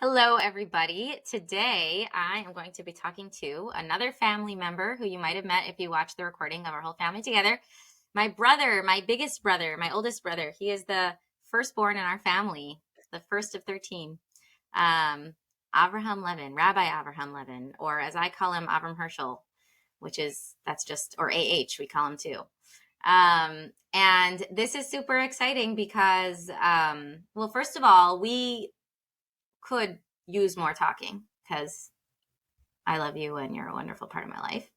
Hello, everybody. Today, I am going to be talking to another family member who you might have met if you watched the recording of our whole family together. My brother, my biggest brother, my oldest brother. He is the firstborn in our family, the first of 13. Um, Avraham Levin, Rabbi Avraham Levin, or as I call him, Avram Herschel, that's just, or AH, we call him too. And this is super exciting because, well, first of all, we could use more talking because I love you and you're a wonderful part of my life.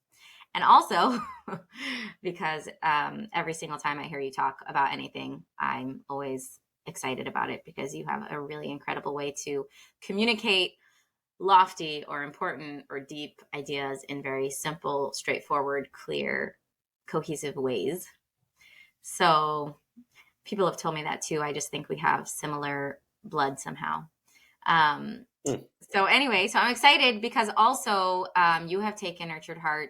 And also because every single time I hear you talk about anything, I'm always excited about it because you have a really incredible way to communicate lofty or important or deep ideas in very simple, straightforward, clear, cohesive ways. So people have told me that too. I just think we have similar blood somehow. Um, Hmm. so anyway, so I'm excited because also you have taken Nurtured Heart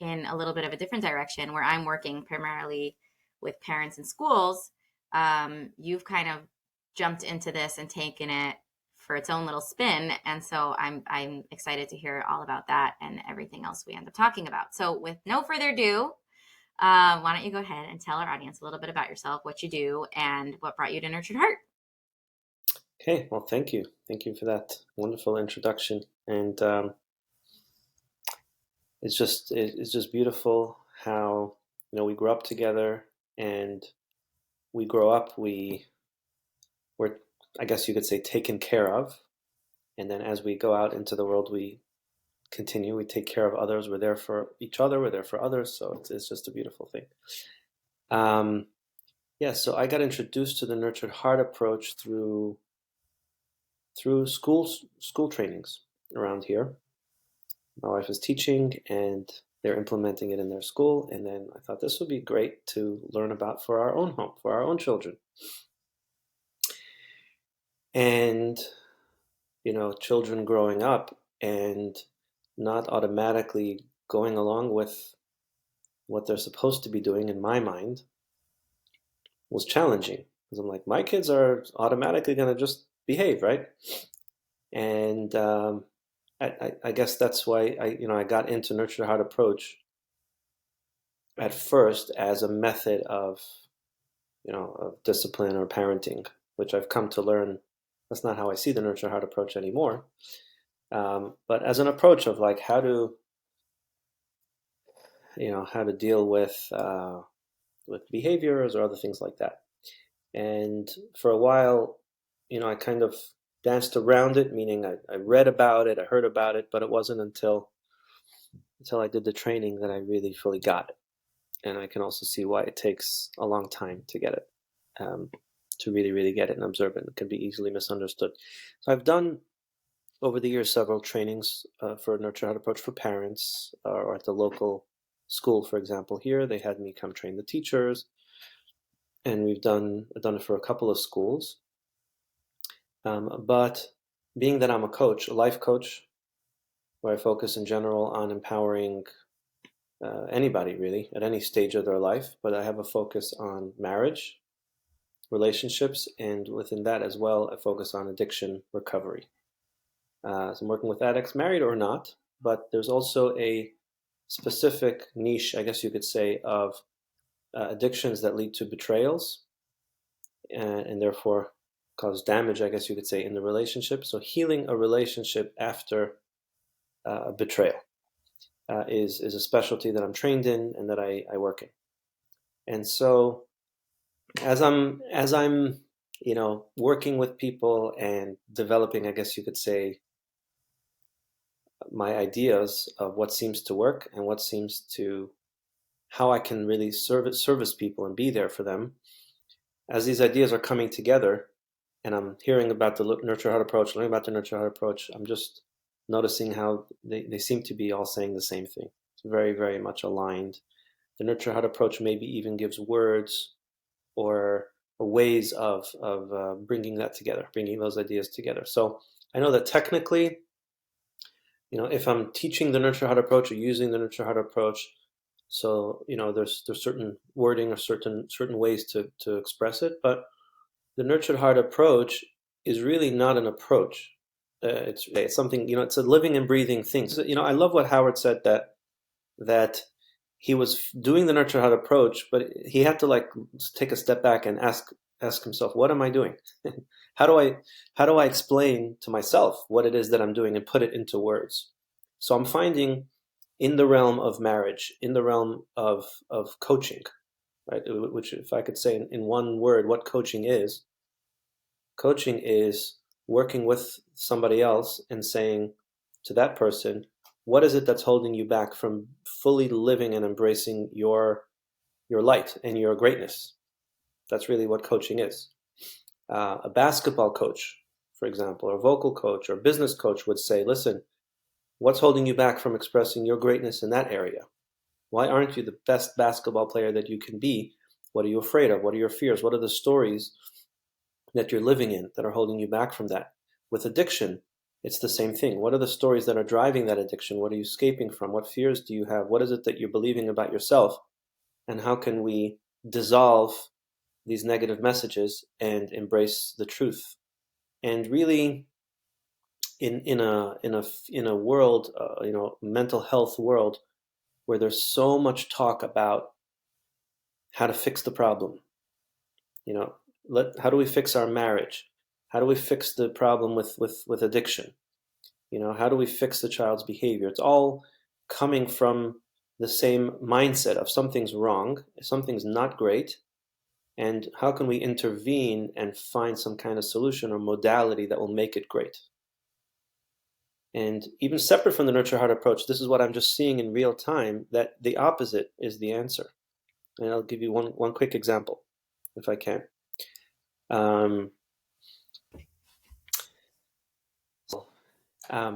in a little bit of a different direction where I'm working primarily with parents and schools. You've kind of jumped into this and taken it for its own little spin, and so I'm excited to hear all about that and everything else we end up talking about. So with no further ado, why don't you go ahead and tell our audience a little bit about yourself, what you do, and what brought you to Nurtured Heart? Okay, well, thank you. Thank you for that wonderful introduction. And it's just beautiful how we grew up together, and we grow up. We're, I guess you could say, taken care of, and then as we go out into the world, we continue. We take care of others. We're there for each other. We're there for others. So it's just a beautiful thing. Um, yeah. So I got introduced to the Nurtured Heart approach through school trainings around here. My wife is teaching, and they're implementing it in their school. And then I thought this would be great to learn about for our own home, for our own children. And, children growing up and not automatically going along with what they're supposed to be doing, in my mind, was challenging. Because I'm like, my kids are automatically going to just behave, right? And I guess that's why I got into Nurture Heart approach at first as a method of discipline or parenting, which I've come to learn that's not how I see the Nurture Heart approach anymore. But as an approach of like how to deal with behaviors or other things like that. And for a while, I kind of danced around it, meaning I read about it, I heard about it, but it wasn't until I did the training that I really fully got it. And I can also see why it takes a long time to get it, to really, really get it and observe it. It can be easily misunderstood. So I've done over the years several trainings for Nurture Heart approach for parents, or at the local school, for example. Here they had me come train the teachers, and I've done it for a couple of schools. But being that I'm a coach, a life coach, where I focus in general on empowering anybody really at any stage of their life, but I have a focus on marriage, relationships, and within that as well, a focus on addiction recovery. So I'm working with addicts, married or not, but there's also a specific niche, I guess you could say, of addictions that lead to betrayals and therefore cause damage, I guess you could say, in the relationship. So healing a relationship after a betrayal is a specialty that I'm trained in and that I work in. And so as I'm working with people and developing, I guess you could say, my ideas of what seems to work and how I can really service people and be there for them. As these ideas are coming together, and I'm hearing about the Nurture Heart approach, learning about the Nurture Heart approach, I'm just noticing how they seem to be all saying the same thing. It's very, very much aligned. The Nurture Heart approach maybe even gives words or ways of bringing that together, bringing those ideas together. So I know that technically, if I'm teaching the Nurture Heart approach or using the Nurture Heart approach, so there's certain wording or certain ways to express it, but the Nurtured Heart approach is really not an approach. it's something, it's a living and breathing thing. So, I love what Howard said, that he was doing the nurture heart approach, but he had to like take a step back and ask himself, what am I doing? how do I explain to myself what it is that I'm doing and put it into words? So I'm finding in the realm of marriage, in the realm of coaching, right? Which, if I could say in one word what coaching is working with somebody else and saying to that person, what is it that's holding you back from fully living and embracing your light and your greatness? That's really what coaching is. A basketball coach, for example, or a vocal coach or a business coach would say, listen, what's holding you back from expressing your greatness in that area? Why aren't you the best basketball player that you can be? What are you afraid of? What are your fears? What are the stories that you're living in that are holding you back from that? With addiction, it's the same thing. What are the stories that are driving that addiction? What are you escaping from? What fears do you have? What is it that you're believing about yourself? And how can we dissolve these negative messages and embrace the truth? And really, in a world, mental health world, where there's so much talk about how to fix the problem, how do we fix our marriage? How do we fix the problem with addiction? How do we fix the child's behavior? It's all coming from the same mindset of something's wrong, something's not great, and how can we intervene and find some kind of solution or modality that will make it great? And even separate from the nurture heart approach, this is what I'm just seeing in real time, that the opposite is the answer. And I'll give you one quick example, if I can.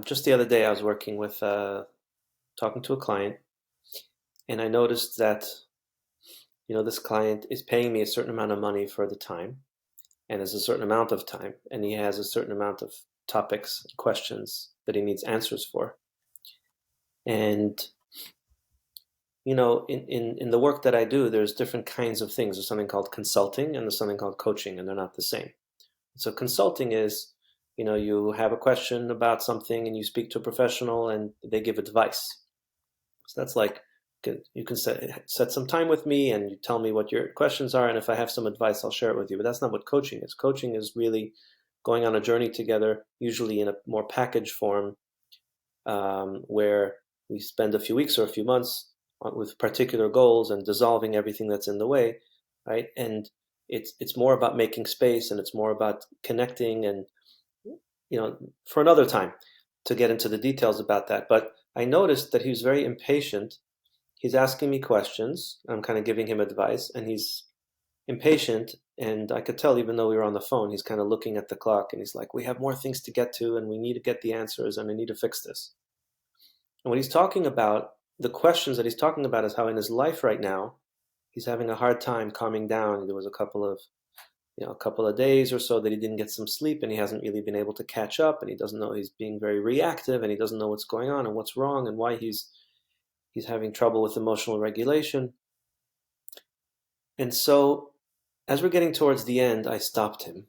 Just the other day, I was working with, talking to a client, and I noticed that, this client is paying me a certain amount of money for the time, and there's a certain amount of time, and he has a certain amount of topics, questions that he needs answers for. And, in the work that I do, there's different kinds of things. There's something called consulting, and there's something called coaching, and they're not the same. So consulting is, you have a question about something and you speak to a professional and they give advice. So that's like, you can set some time with me and you tell me what your questions are, and if I have some advice, I'll share it with you. But that's not what coaching is. Coaching is really going on a journey together, usually in a more packaged form, where we spend a few weeks or a few months with particular goals and dissolving everything that's in the way, right? And it's more about making space, and it's more about connecting, and for another time to get into the details about that. But I noticed that he was very impatient. He's asking me questions. I'm kind of giving him advice, and he's impatient. And I could tell, even though we were on the phone, he's kind of looking at the clock, and he's like, we have more things to get to, and we need to get the answers, and I need to fix this. And what he's talking about, the questions that he's talking about, is how in his life right now, he's having a hard time calming down. There was a couple of days or so that he didn't get some sleep, and he hasn't really been able to catch up, and he doesn't know, he's being very reactive, and he doesn't know what's going on and what's wrong and why he's having trouble with emotional regulation. And so as we're getting towards the end, I stopped him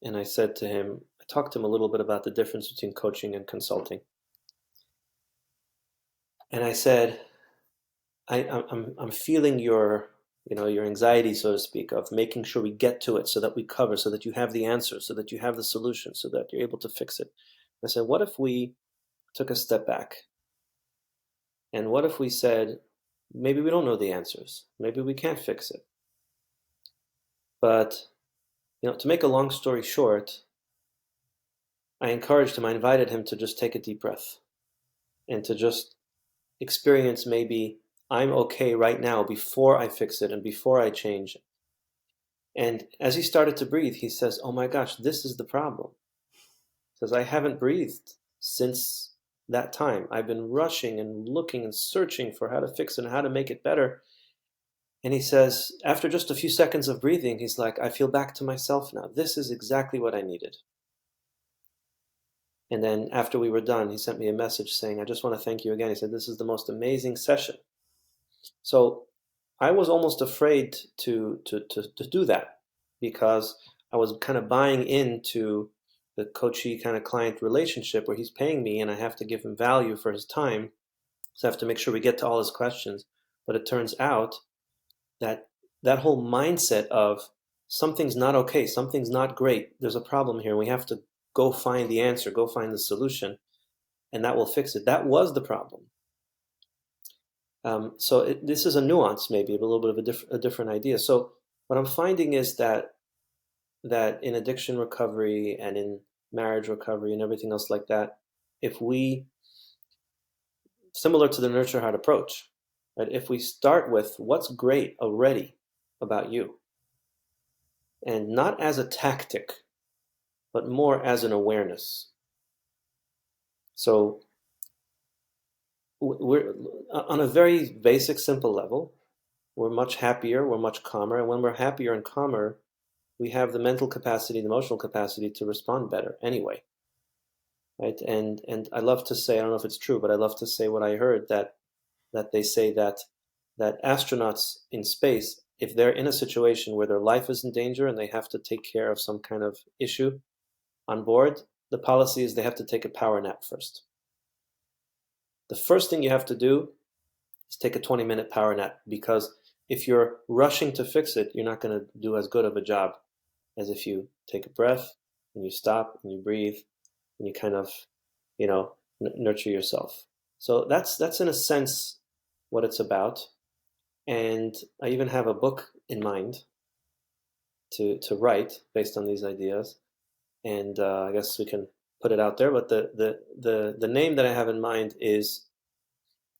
and I said to him, I talked to him a little bit about the difference between coaching and consulting. And I said, I'm feeling your anxiety, so to speak, of making sure we get to it so that we cover, so that you have the answer, so that you have the solution, so that you're able to fix it. I said, what if we took a step back? And what if we said, maybe we don't know the answers, maybe we can't fix it. But, to make a long story short, I encouraged him, I invited him to just take a deep breath and to just experience, maybe I'm okay right now before I fix it and before I change it. And as he started to breathe, he says, oh my gosh, this is the problem. He says, I haven't breathed since that time. I've been rushing and looking and searching for how to fix it and how to make it better. And he says, after just a few seconds of breathing, he's like, I feel back to myself now. This is exactly what I needed. And then after we were done, he sent me a message saying, I just want to thank you again. He said, this is the most amazing session. So I was almost afraid to do that, because I was kind of buying into the coachee kind of client relationship where he's paying me and I have to give him value for his time. So I have to make sure we get to all his questions. But it turns out that that whole mindset of something's not okay, something's not great, there's a problem here, and we have to go find the answer, go find the solution, and that will fix it. That was the problem. This is a nuance, maybe a little bit of a different idea. So what I'm finding is that in addiction recovery and in marriage recovery and everything else like that, if we, similar to the nurture heart approach, right? If we start with what's great already about you, and not as a tactic, but more as an awareness. So we're on a very basic, simple level. We're much happier, we're much calmer, and when we're happier and calmer, we have the mental capacity, the emotional capacity to respond better anyway, right? And I love to say, I don't know if it's true, but I love to say what I heard, that they say that astronauts in space, if they're in a situation where their life is in danger and they have to take care of some kind of issue on board, the policy is they have to take a power nap first. The first thing you have to do is take a 20-minute power nap, because if you're rushing to fix it, you're not going to do as good of a job as if you take a breath and you stop and you breathe and you kind of, nurture yourself. So that's in a sense what it's about. And I even have a book in mind to write based on these ideas. And I guess we can put it out there. But the name that I have in mind is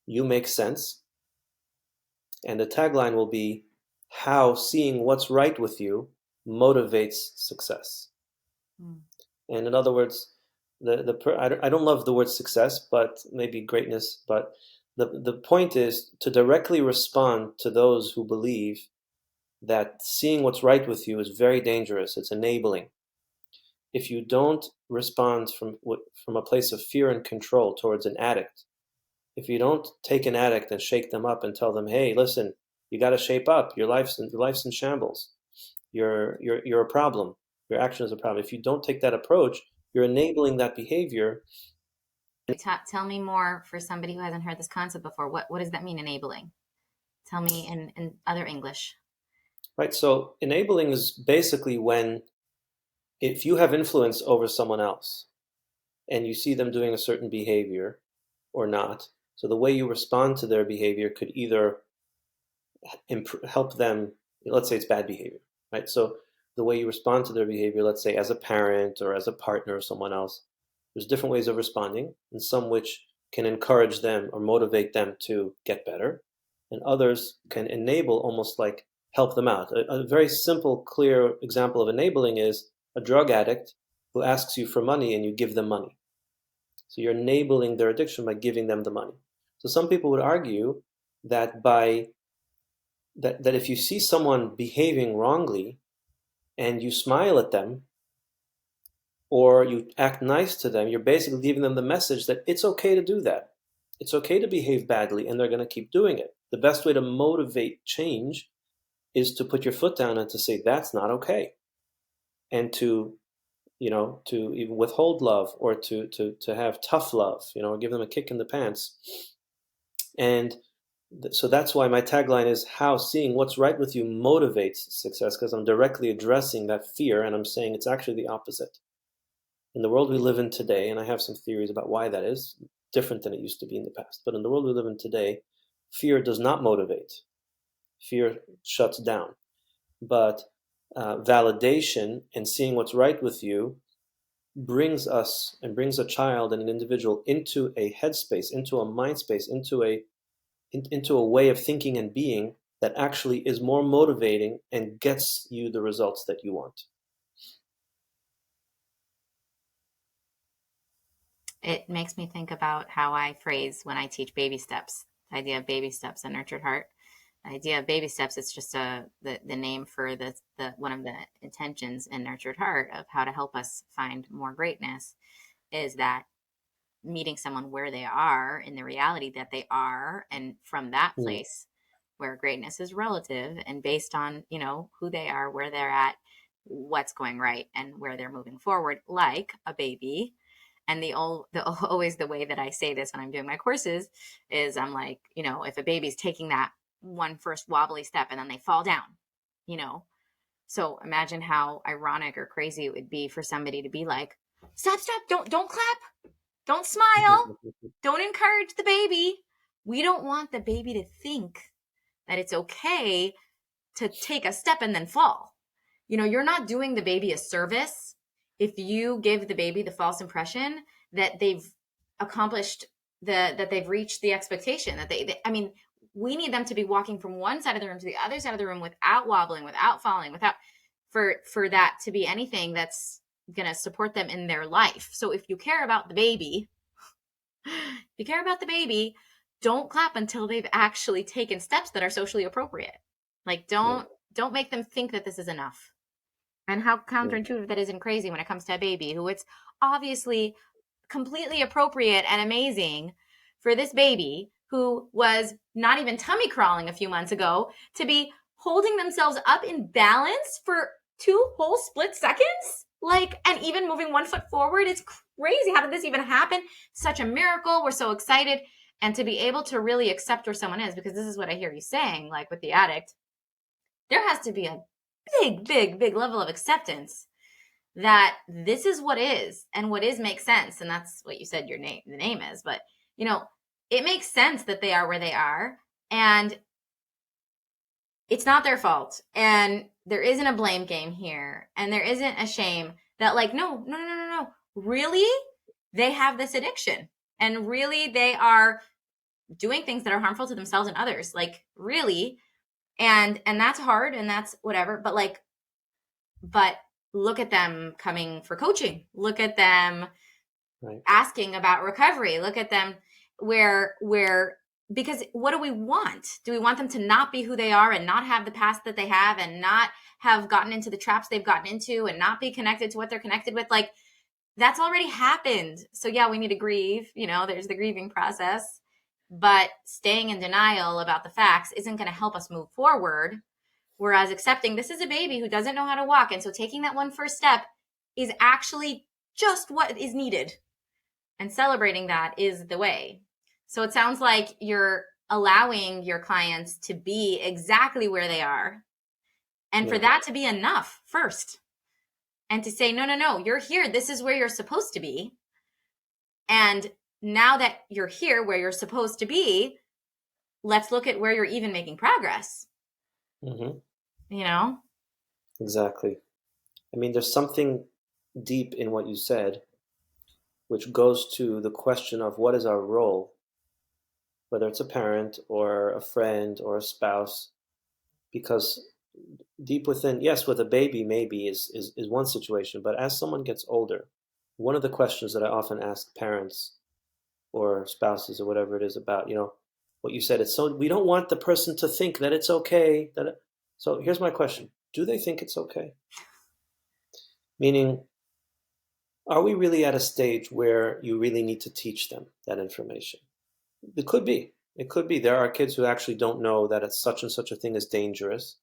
"You Make Sense," and the tagline will be "How Seeing What's Right with You Motivates Success." Mm. And in other words, I don't love the word success, but maybe greatness. But the point is to directly respond to those who believe that seeing what's right with you is very dangerous. It's enabling. If you don't respond from a place of fear and control towards an addict, if you don't take an addict and shake them up and tell them, "Hey, listen, you got to shape up. Your life's in shambles. You're a problem. Your action is a problem." If you don't take that approach, you're enabling that behavior. Tell me more for somebody who hasn't heard this concept before. What does that mean, enabling? Tell me in other English. Right. So enabling is basically when, if you have influence over someone else and you see them doing a certain behavior or not, so the way you respond to their behavior could either help them, let's say it's bad behavior, right? So the way you respond to their behavior, let's say as a parent or as a partner of someone else, there's different ways of responding, and some which can encourage them or motivate them to get better, and others can enable, almost like help them out. A very simple, clear example of enabling is a drug addict who asks you for money and you give them money. So you're enabling their addiction by giving them the money. So some people would argue that that if you see someone behaving wrongly and you smile at them or you act nice to them, you're basically giving them the message that it's okay to do that. It's okay to behave badly, and they're going to keep doing it. The best way to motivate change is to put your foot down and to say that's not okay, and to even withhold love, or to have tough love, or give them a kick in the pants. And so that's why my tagline is "How Seeing What's Right with You Motivates Success," because I'm directly addressing that fear, and I'm saying it's actually the opposite. In the world we live in today, and I have some theories about why that is, different than it used to be in the past, but in the world we live in today, fear does not motivate. Fear shuts down. But validation and seeing what's right with you brings us and brings a child and an individual into a headspace, into a mind space, into a way of thinking and being that actually is more motivating and gets you the results that you want. It makes me think about how I phrase when I teach baby steps, the idea of baby steps and nurtured heart. The idea of baby steps, it's just the name for the one of the intentions in nurtured heart of how to help us find more greatness, is that meeting someone where they are in the reality that they are, and from that place where greatness is relative and based on who they are, where they're at, what's going right and where they're moving forward, like a baby. And always the way that I say this when I'm doing my courses is I'm like, if a baby's taking that one first wobbly step and then they fall down, you know, so imagine how ironic or crazy it would be for somebody to be like, stop, don't clap, don't smile, don't encourage the baby. We don't want the baby to think that it's okay to take a step and then fall. You're not doing the baby a service if you give the baby the false impression that they've accomplished that they've reached the expectation that I mean, we need them to be walking from one side of the room to the other side of the room without wobbling, without falling, without for that to be anything that's going to support them in their life. So if you care about the baby, don't clap until they've actually taken steps that are socially appropriate. Like don't make them think that this is enough. And how counterintuitive that is and crazy when it comes to a baby who it's obviously completely appropriate and amazing for this baby who was not even tummy crawling a few months ago to be holding themselves up in balance for 2 whole split seconds. And even moving 1 foot forward. It's crazy. How did this even happen? Such a miracle. We're so excited. And to be able to really accept where someone is, because this is what I hear you saying, like with the addict, there has to be a big level of acceptance that this is what is, and what is makes sense. And that's what you said the name is. But, it makes sense that they are where they are, and it's not their fault. And there isn't a blame game here. And there isn't a shame that no. Really? They have this addiction, and really they are doing things that are harmful to themselves and others. Really. And that's hard, and that's whatever. But look at them coming for coaching. Look at them asking about recovery. Look at them because what do we want? Do we want them to not be who they are and not have the past that they have and not have gotten into the traps they've gotten into and not be connected to what they're connected with? That's already happened. So yeah, we need to grieve. There's the grieving process. But staying in denial about the facts isn't going to help us move forward. Whereas accepting this is a baby who doesn't know how to walk. And so taking that one first step is actually just what is needed. And celebrating that is the way. So it sounds like you're allowing your clients to be exactly where they are. And for that to be enough first. And to say, no, you're here. This is where you're supposed to be. And now that you're here where you're supposed to be, let's look at where you're even making progress. Mm-hmm. Exactly. I mean, there's something deep in what you said, which goes to the question of what is our role, whether it's a parent or a friend or a spouse, because deep within, yes, with a baby maybe is one situation, but as someone gets older, one of the questions that I often ask parents or spouses or whatever it is about, what you said, we don't want the person to think that it's okay. So here's my question. Do they think it's okay? Meaning, are we really at a stage where you really need to teach them that information? It could be. There are kids who actually don't know that it's such and such a thing is dangerous.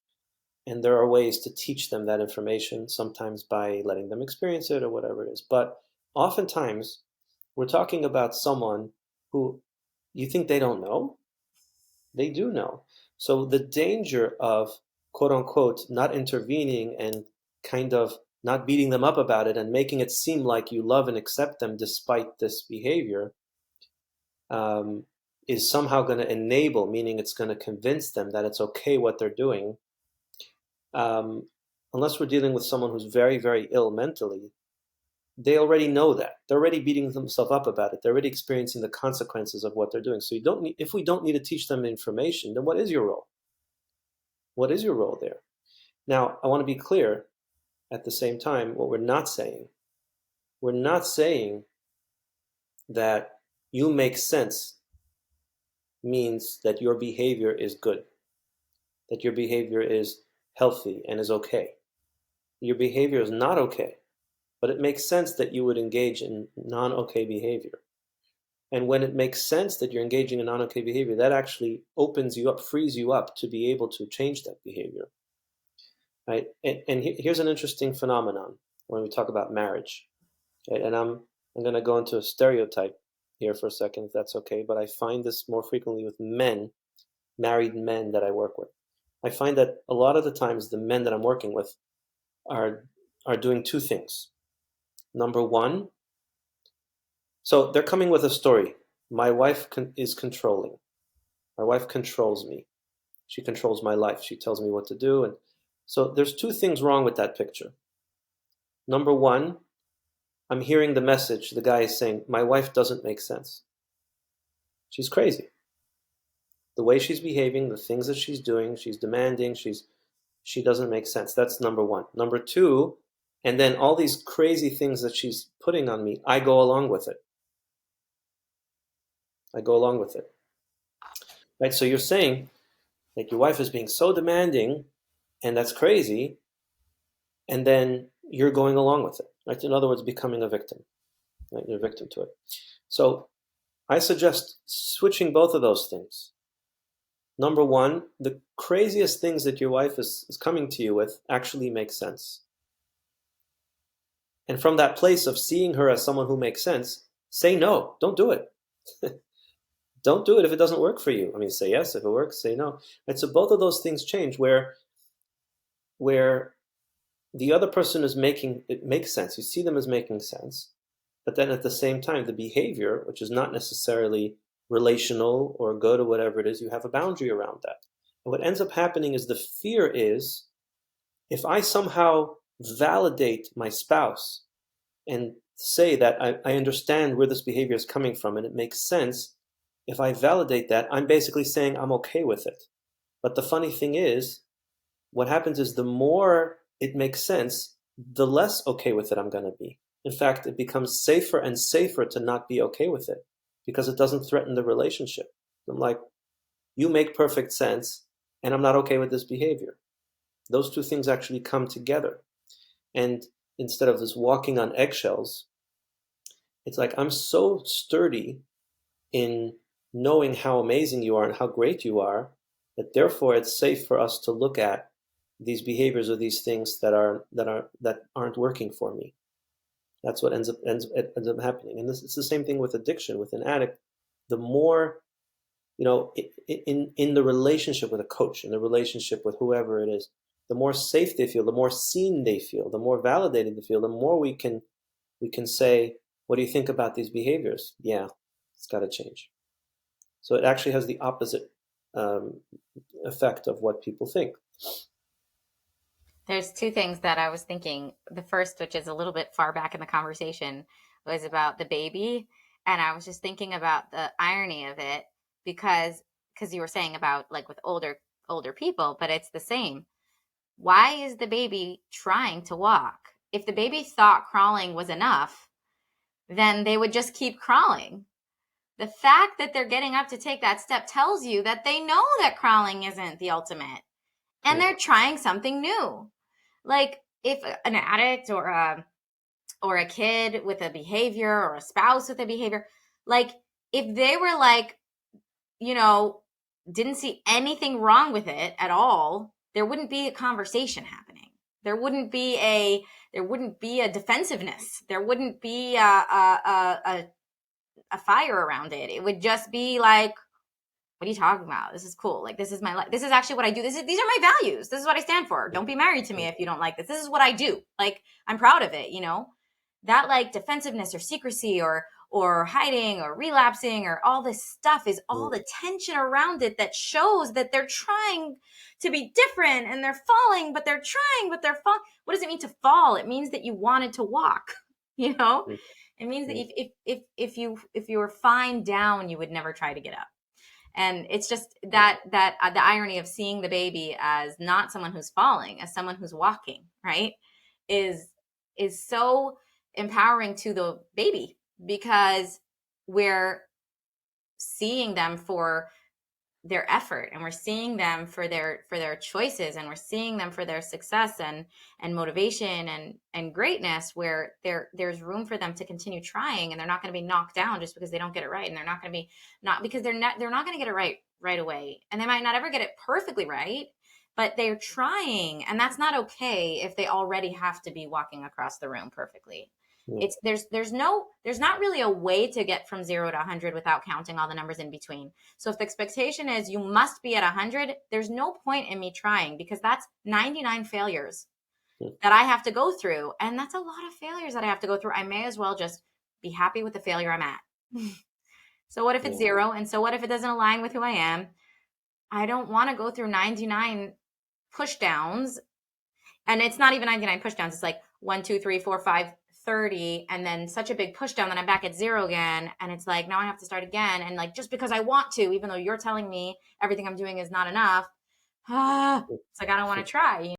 And there are ways to teach them that information, sometimes by letting them experience it or whatever it is. But oftentimes, we're talking about someone who you think they don't know. They do know. So the danger of, quote unquote, not intervening and kind of not beating them up about it and making it seem like you love and accept them despite this behavior is somehow going to enable, meaning it's going to convince them that it's okay what they're doing. Unless we're dealing with someone who's very, very ill mentally, they already know that. They're already beating themselves up about it. They're already experiencing the consequences of what they're doing. So if we don't need to teach them information, then what is your role? What is your role there? Now, I want to be clear at the same time what we're not saying. We're not saying that you make sense means that your behavior is good, that your behavior is healthy and is okay. Your behavior is not okay, but it makes sense that you would engage in non-okay behavior. And when it makes sense that you're engaging in non-okay behavior, that actually opens you up, frees you up to be able to change that behavior. right? And here's an interesting phenomenon when we talk about marriage, right? And I'm going to go into a stereotype here for a second, if that's okay. But I find this more frequently with men, married men that I work with. I find that a lot of the times the men that I'm working with are are doing two things. Number one, so they're coming with a story. My wife is controlling. My wife controls me. She controls my life. She tells me what to do. And so there's two things wrong with that picture. Number one, I'm hearing the message. The guy is saying, my wife doesn't make sense. She's crazy. The way she's behaving, the things that she's doing, she's demanding, she doesn't make sense. That's number one. Number two, and then all these crazy things that she's putting on me, I go along with it. I go along with it. Right? So you're saying that your wife is being so demanding, and that's crazy, and then you're going along with it. Right? In other words, becoming a victim. Right? You're a victim to it. So I suggest switching both of those things. Number one, the craziest things that your wife is coming to you with actually make sense. And from that place of seeing her as someone who makes sense, say no, don't do it. Don't do it if it doesn't work for you. I mean, say yes if it works, say no. And so both of those things change where the other person is making, it makes sense. You see them as making sense. But then at the same time, the behavior, which is not necessarily relational or good or whatever it is, you have a boundary around that. And what ends up happening is the fear is, if I somehow validate my spouse and say that I understand where this behavior is coming from and it makes sense, if I validate that, I'm basically saying I'm okay with it. But the funny thing is, what happens is the more it makes sense, the less okay with it I'm going to be. In fact, it becomes safer and safer to not be okay with it because it doesn't threaten the relationship. I'm like, you make perfect sense, and I'm not okay with this behavior. Those two things actually come together. And instead of this walking on eggshells, it's like, I'm so sturdy in knowing how amazing you are and how great you are, that therefore it's safe for us to look at these behaviors or these things that aren't working for me. That's what ends up happening. And it's the same thing with addiction, with an addict. The more, in the relationship with a coach, in the relationship with whoever it is, the more safe they feel, the more seen they feel, the more validated they feel, the more we can say, what do you think about these behaviors? Yeah, it's got to change. So it actually has the opposite effect of what people think. There's two things that I was thinking. The first, which is a little bit far back in the conversation, was about the baby. And I was just thinking about the irony of it because you were saying about like with older people, but it's the same. Why is the baby trying to walk? If the baby thought crawling was enough, then they would just keep crawling. The fact that they're getting up to take that step tells you that they know that crawling isn't the ultimate and they're trying something new. Like if an addict or a kid with a behavior or a spouse with a behavior, like if they were like, didn't see anything wrong with it at all, there wouldn't be a conversation happening. There wouldn't be a defensiveness. There wouldn't be a fire around it. It would just be like, what are you talking about? This is cool. Like, this is my life. This is actually what I do. These are my values. This is what I stand for. Don't be married to me if you don't like this. This is what I do. Like, I'm proud of it, That like defensiveness or secrecy or hiding or relapsing or all this stuff is all the tension around it that shows that they're trying to be different and they're falling, but they're trying, but they're falling. What does it mean to fall? It means that you wanted to walk, It means that if you were fine down, you would never try to get up. And it's just that the irony of seeing the baby as not someone who's falling, as someone who's walking, right, is so empowering to the baby because we're seeing them for their effort and we're seeing them for their choices and we're seeing them for their success and motivation and greatness, where there's room for them to continue trying, and they're not going to be knocked down just because they don't get it right, and they're not going to be not because they're not going to get it right away, and they might not ever get it perfectly right, but they're trying, and that's not okay if they already have to be walking across the room perfectly. Yeah. It's there's not really a way to get from 0 to 100 without counting all the numbers in between. So if the expectation is you must be at 100, there's no point in me trying, because that's 99 failures Yeah. that I have to go through, and that's a lot of failures that I have to go through. I may as well just be happy with the failure I'm at. So what if it's Yeah. 0? And so what if it doesn't align with who I am? I don't want to go through 99 push downs. And it's not even 99 push downs. It's like 1, 2, 3, 4, 5, 30. And then such a big push down that I'm back at 0 again. And it's like, now I have to start again. And like, just because I want to, even though you're telling me everything I'm doing is not enough, it's like, I don't want to try.